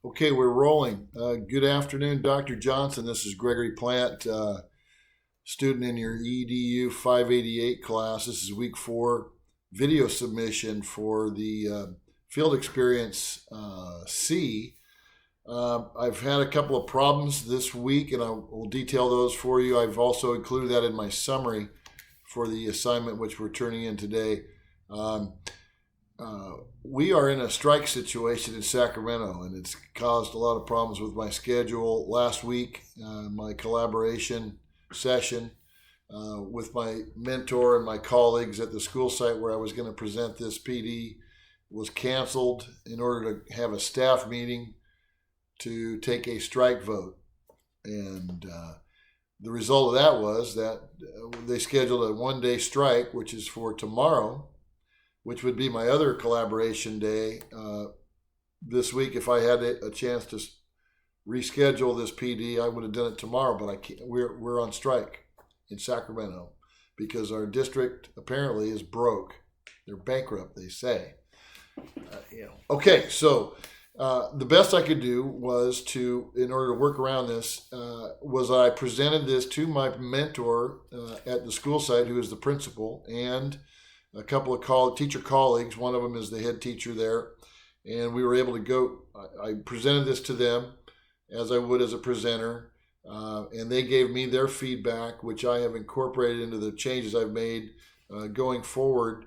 Okay, we're rolling. Good afternoon, Dr. Johnson. This is Gregory Plant, student in your EDU 588 class. This is week 4 video submission for the Field Experience C. I've had a couple of problems this week, and I will detail those for you. I've also included that in my summary for the assignment which we're turning in today. We are in a strike situation in Sacramento, and it's caused a lot of problems with my schedule. Last week, my collaboration session with my mentor and my colleagues at the school site where I was going to present this PD was canceled in order to have a staff meeting to take a strike vote. And the result of that was that they scheduled a one-day strike, which is for tomorrow, which would be my other collaboration day this week. If I had a chance to reschedule this PD, I would have done it tomorrow, but I can't. We're on strike in Sacramento because our district apparently is broke. They're bankrupt, they say. Okay, so the best I could do was in order to work around this, was I presented this to my mentor at the school site, who is the principal, and a couple of teacher colleagues. One of them is the head teacher there, and we were able to go. I presented this to them as I would as a presenter, and they gave me their feedback, which I have incorporated into the changes I've made going forward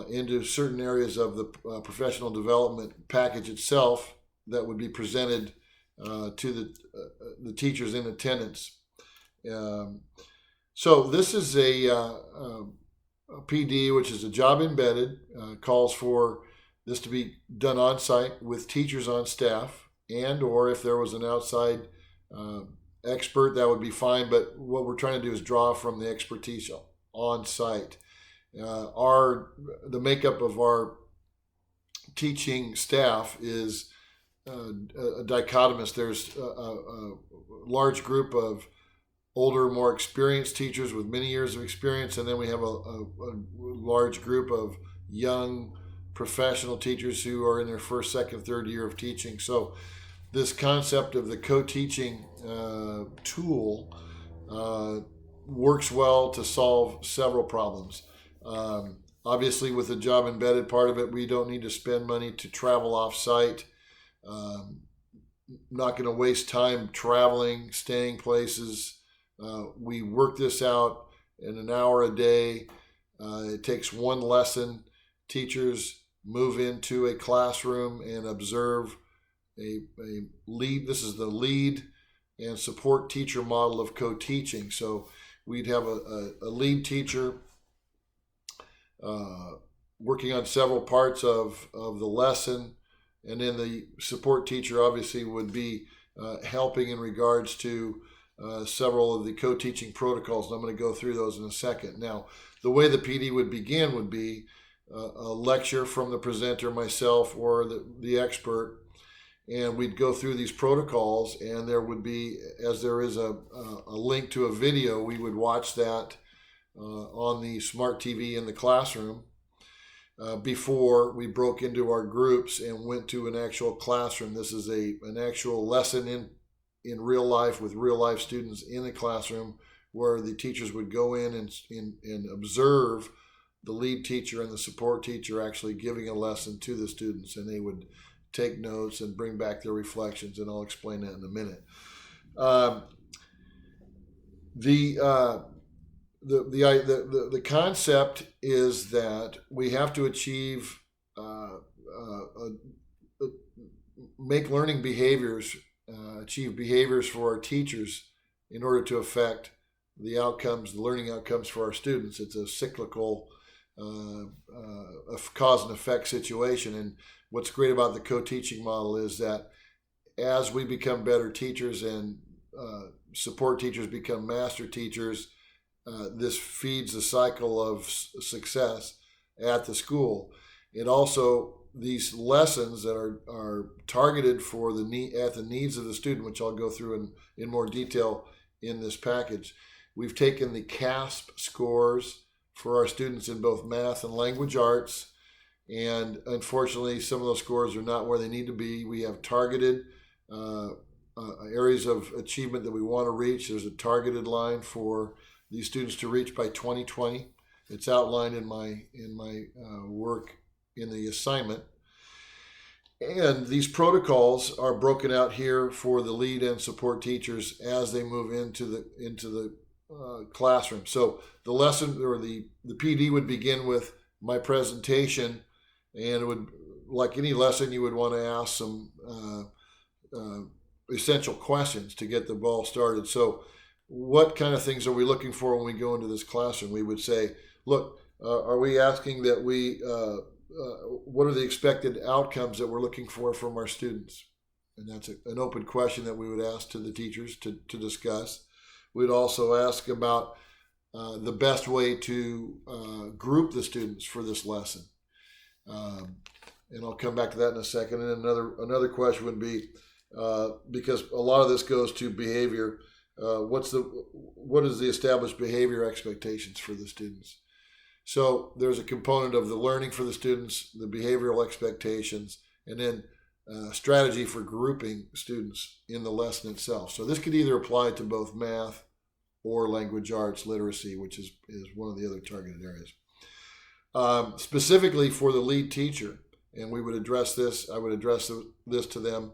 into certain areas of the professional development package itself that would be presented to the teachers in attendance. So this is a PD, which is a job embedded, calls for this to be done on site with teachers on staff, and or if there was an outside expert, that would be fine. But what we're trying to do is draw from the expertise on site. The makeup of our teaching staff is a dichotomous. There's a large group of older, more experienced teachers with many years of experience, and then we have a large group of young professional teachers who are in their first, second, third year of teaching. So this concept of the co-teaching tool works well to solve several problems. Obviously, with the job embedded part of it, we don't need to spend money to travel off-site. Not going to waste time traveling, staying places. We work this out in an hour a day. It takes one lesson. Teachers move into a classroom and observe a lead. This is the lead and support teacher model of co-teaching. So we'd have a lead teacher working on several parts of the lesson, and then the support teacher obviously would be helping in regards to several of the co-teaching protocols, and I'm going to go through those in a second. Now, the way the PD would begin would be a lecture from the presenter, myself, or the expert, and we'd go through these protocols, and there would be, as there is a link to a video, we would watch that on the smart TV in the classroom before we broke into our groups and went to an actual classroom. This is an actual lesson in real life with real life students in the classroom, where the teachers would go in and observe the lead teacher and the support teacher actually giving a lesson to the students, and they would take notes and bring back their reflections, and I'll explain that in a minute. The concept is that we have to achieve make learning behaviors, achieve behaviors for our teachers in order to affect the outcomes, the learning outcomes for our students. It's a cyclical cause and effect situation. And what's great about the co-teaching model is that as we become better teachers and support teachers become master teachers, this feeds the cycle of success at the school. It also, these lessons that are targeted for the needs of the student, which I'll go through in more detail in this package. We've taken the CASP scores for our students in both math and language arts, And unfortunately, some of those scores are not where they need to be. We have targeted areas of achievement that we want to reach. There's a targeted line for these students to reach by 2020. It's outlined in my work in the assignment. And these protocols are broken out here for the lead and support teachers as they move into the classroom. So the lesson or the PD would begin with my presentation, and it would, like any lesson, you would want to ask some essential questions to get the ball started. So what kind of things are we looking for when we go into this classroom? We would say, look, are we asking that what are the expected outcomes that we're looking for from our students? And that's an open question that we would ask to the teachers to discuss. We'd also ask about the best way to group the students for this lesson. And I'll come back to that in a second. And another question would be, because a lot of this goes to behavior, what is the established behavior expectations for the students? So there's a component of the learning for the students, the behavioral expectations, and then strategy for grouping students in the lesson itself. So this could either apply to both math or language arts literacy, which is one of the other targeted areas. Specifically for the lead teacher, and we would address this, I would address this to them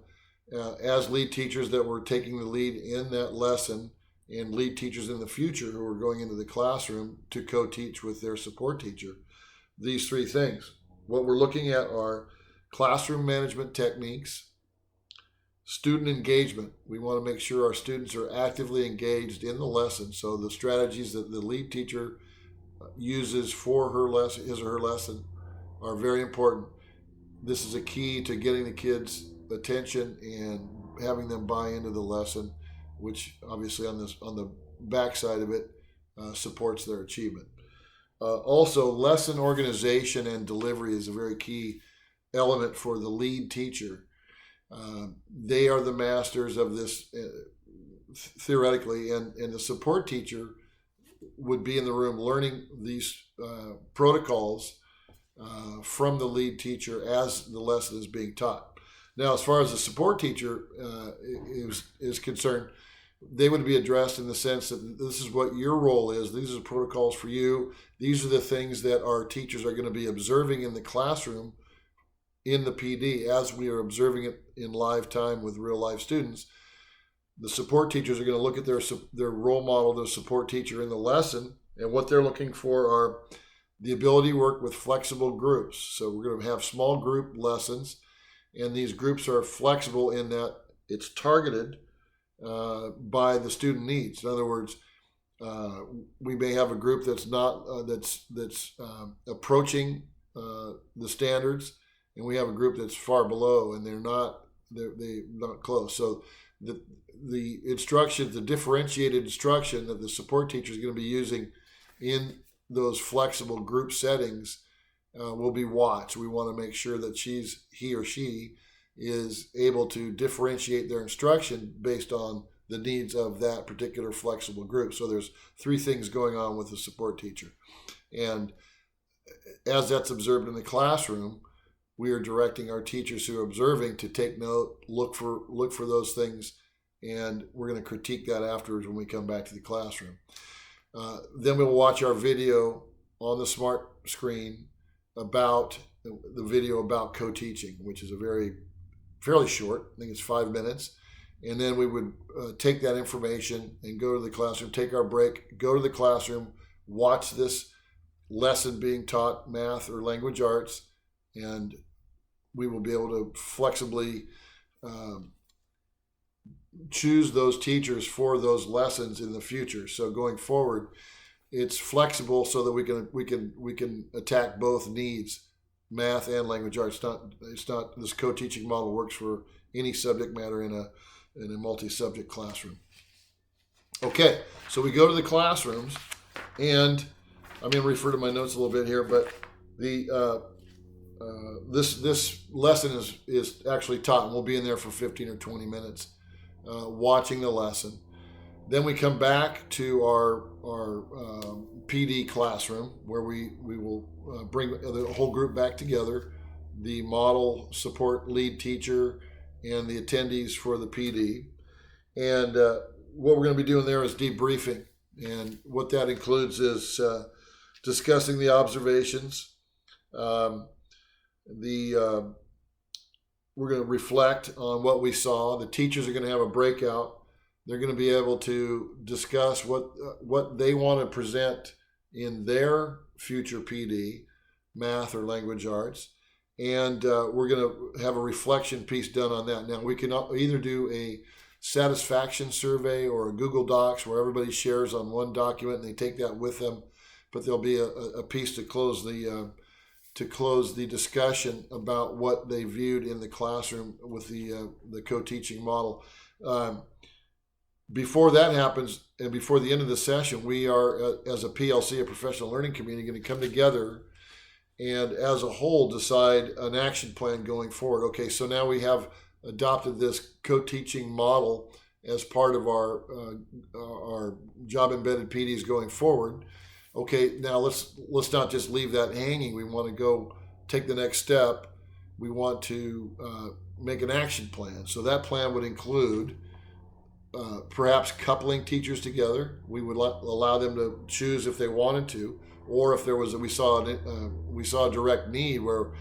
as lead teachers that were taking the lead in that lesson, and lead teachers in the future who are going into the classroom to co-teach with their support teacher. These three things. What we're looking at are classroom management techniques, student engagement. We want to make sure our students are actively engaged in the lesson. So the strategies that the lead teacher uses for her lesson, his or her lesson, are very important. This is a key to getting the kids' attention and having them buy into the lesson, which obviously on the backside of it supports their achievement. Also, lesson organization and delivery is a very key element for the lead teacher. They are the masters of this theoretically, and the support teacher would be in the room learning these protocols from the lead teacher as the lesson is being taught. Now, as far as the support teacher is concerned, they would be addressed in the sense that this is what your role is. These are the protocols for you. These are the things that our teachers are going to be observing in the classroom in the PD as we are observing it in live time with real life students. The support teachers are going to look at their role model, their support teacher in the lesson, and what they're looking for are the ability to work with flexible groups. So we're going to have small group lessons, and these groups are flexible in that it's targeted by the student needs. In other words, we may have a group that's not that's approaching the standards, and we have a group that's far below, and they're not close. So the instruction, the differentiated instruction that the support teacher is going to be using in those flexible group settings will be watched. We want to make sure that he or she is able to differentiate their instruction based on the needs of that particular flexible group. So there's three things going on with the support teacher. And as that's observed in the classroom, we are directing our teachers who are observing to take note, look for those things, and we're going to critique that afterwards when we come back to the classroom. Then we'll watch our video on the smart screen about the video about co-teaching, which is fairly short. I think it's 5 minutes. And then we would take that information and go to the classroom, take our break, go to the classroom, watch this lesson being taught, math or language arts, and we will be able to flexibly choose those teachers for those lessons in the future. So going forward, it's flexible so that we can attack both needs, math and language arts. It's not this co-teaching model works for any subject matter in a multi-subject classroom. Okay, so we go to the classrooms, and I'm going to refer to my notes a little bit here, but this lesson is actually taught, and we'll be in there for 15 or 20 minutes watching the lesson. Then we come back to our PD classroom where we will bring the whole group back together, the model support lead teacher and the attendees for the PD. And what we're going to be doing there is debriefing. And what that includes is discussing the observations. We're going to reflect on what we saw. The teachers are going to have a breakout. They're going to be able to discuss what they want to present in their future PD, math or language arts. And we're going to have a reflection piece done on that. Now, we can either do a satisfaction survey or a Google Docs where everybody shares on one document and they take that with them. But there'll be a piece to close the discussion about what they viewed in the classroom with the co-teaching model. Before that happens, and before the end of the session, we are, as a PLC, a professional learning community, going to come together and as a whole decide an action plan going forward. Okay, so now we have adopted this co-teaching model as part of our job-embedded PDs going forward. Okay, now let's not just leave that hanging. We want to go take the next step. We want to make an action plan. So that plan would include perhaps coupling teachers together. We would allow them to choose if they wanted to, or if there was we saw a direct need where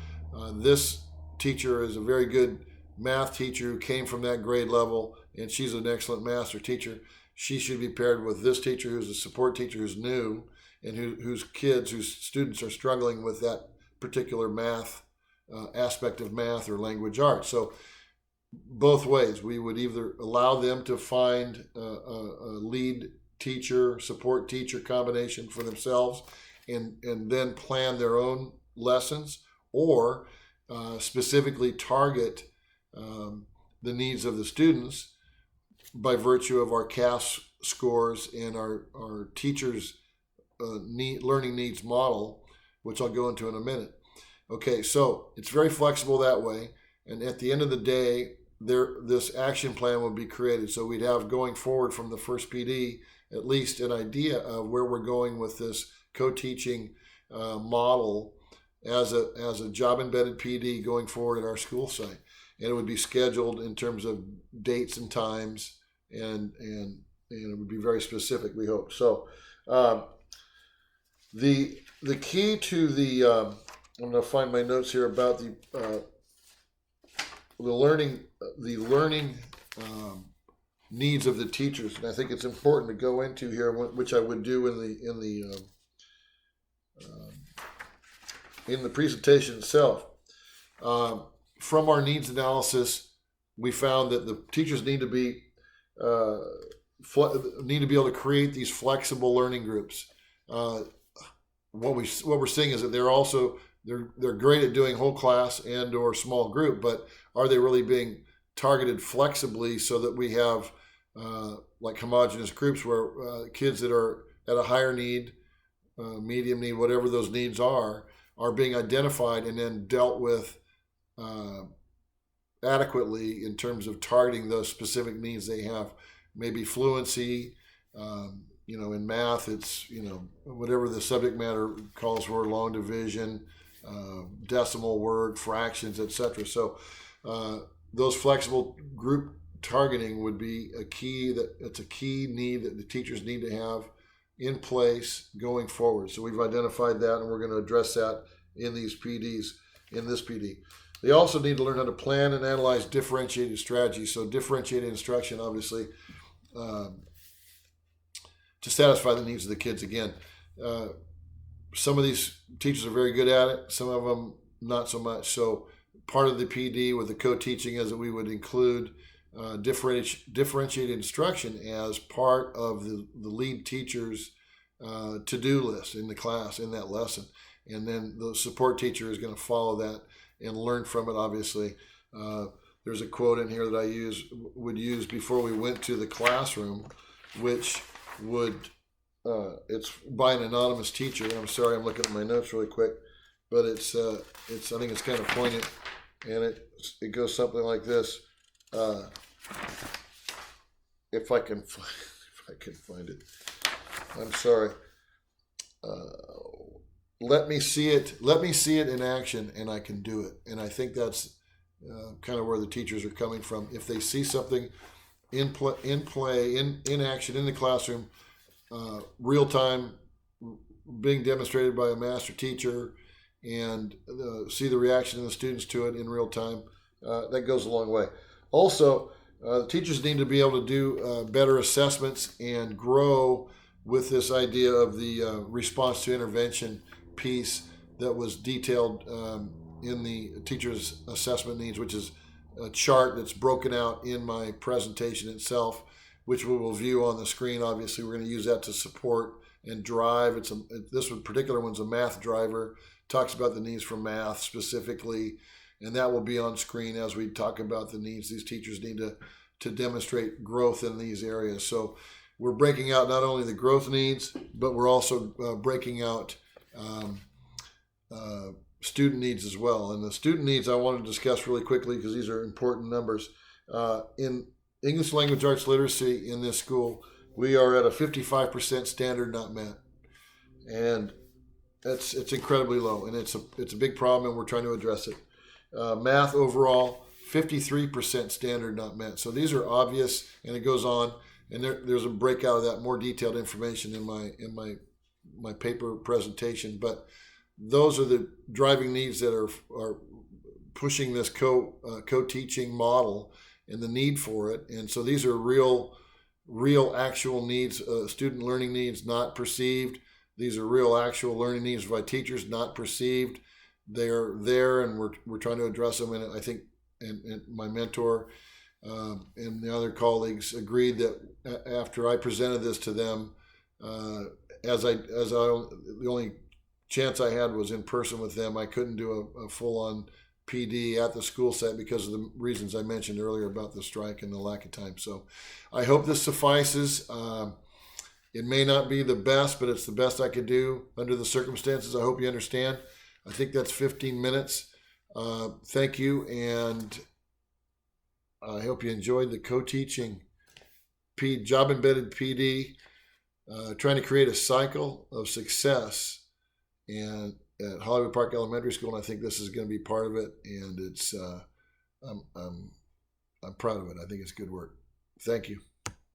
this teacher is a very good math teacher who came from that grade level, and she's an excellent master teacher. She should be paired with this teacher who's a support teacher who's new and whose students are struggling with that particular math aspect of math or language arts. So both ways, we would either allow them to find a lead teacher, support teacher combination for themselves and then plan their own lessons, or specifically target the needs of the students by virtue of our CAS scores and our teachers' learning needs model, which I'll go into in a minute. Okay, so it's very flexible that way. And at the end of the day, this action plan will be created. So we'd have, going forward from the first PD, at least an idea of where we're going with this co-teaching model as a job-embedded PD going forward at our school site. And it would be scheduled in terms of dates and times, and it would be very specific, we hope. So the key to the I'm going to find my notes here about the learning needs of the teachers, and I think it's important to go into here, which I would do in the presentation itself. From our needs analysis, we found that the teachers need to be able to create these flexible learning groups. What we're seeing is that they're great at doing whole class and or small group, but are they really being targeted flexibly so that we have like homogeneous groups where kids that are at a higher need, medium need, whatever those needs are being identified and then dealt with adequately in terms of targeting those specific needs they have. Maybe fluency, in math, it's, whatever the subject matter calls for, long division, decimal word, fractions, etc. So those flexible group targeting would be a key need that the teachers need to have in place going forward. So we've identified that, and we're going to address that in these PDs, in this PD. They also need to learn how to plan and analyze differentiated strategies. So differentiated instruction, obviously, to satisfy the needs of the kids. Again, some of these teachers are very good at it, some of them not so much. So part of the PD with the co-teaching is that we would include differentiated instruction as part of the lead teacher's to-do list in the class, in that lesson. And then the support teacher is going to follow that and learn from it, obviously. There's a quote in here that I would use before we went to the classroom, which it's by an anonymous teacher. I'm sorry, I'm looking at my notes really quick, but I think it's kind of poignant, and it goes something like this. If I can I couldn't find it. I'm sorry. Let me see it. Let me see it in action, and I can do it. And I think that's kind of where the teachers are coming from. If they see something in play, in action, in the classroom, real time, being demonstrated by a master teacher, and see the reaction of the students to it in real time, that goes a long way. Also, the teachers need to be able to do better assessments and grow with this idea of the response to intervention piece that was detailed in the teacher's assessment needs, which is a chart that's broken out in my presentation itself, which we will view on the screen. Obviously, we're going to use that to support and drive. This particular one's a math driver, talks about the needs for math specifically, and that will be on screen as we talk about the needs these teachers need to demonstrate growth in these areas. So we're breaking out not only the growth needs, but we're also breaking out student needs as well. And the student needs I want to discuss really quickly because these are important numbers. In English language arts literacy in this school, we are at a 55% standard not met. And it's incredibly low, and it's a big problem, and we're trying to address it. Math overall, 53% standard not met. So these are obvious, and it goes on. And there's a breakout of that, more detailed information in my paper presentation. But those are the driving needs that are pushing this co-teaching model and the need for it. And so these are real actual needs, student learning needs, not perceived. These are real actual learning needs by teachers, not perceived. They're there, and we're trying to address them. And I think, and my mentor and the other colleagues agreed that after I presented this to them, the only chance I had was in person with them. I couldn't do a full-on PD at the school site because of the reasons I mentioned earlier about the strike and the lack of time. So I hope this suffices. It may not be the best, but it's the best I could do under the circumstances. I hope you understand. I think that's 15 minutes. Thank you, and I hope you enjoyed the co-teaching job-embedded PD, trying to create a cycle of success and at Hollywood Park Elementary School, and I think this is going to be part of it, and it's I'm proud of it. I think it's good work. Thank you.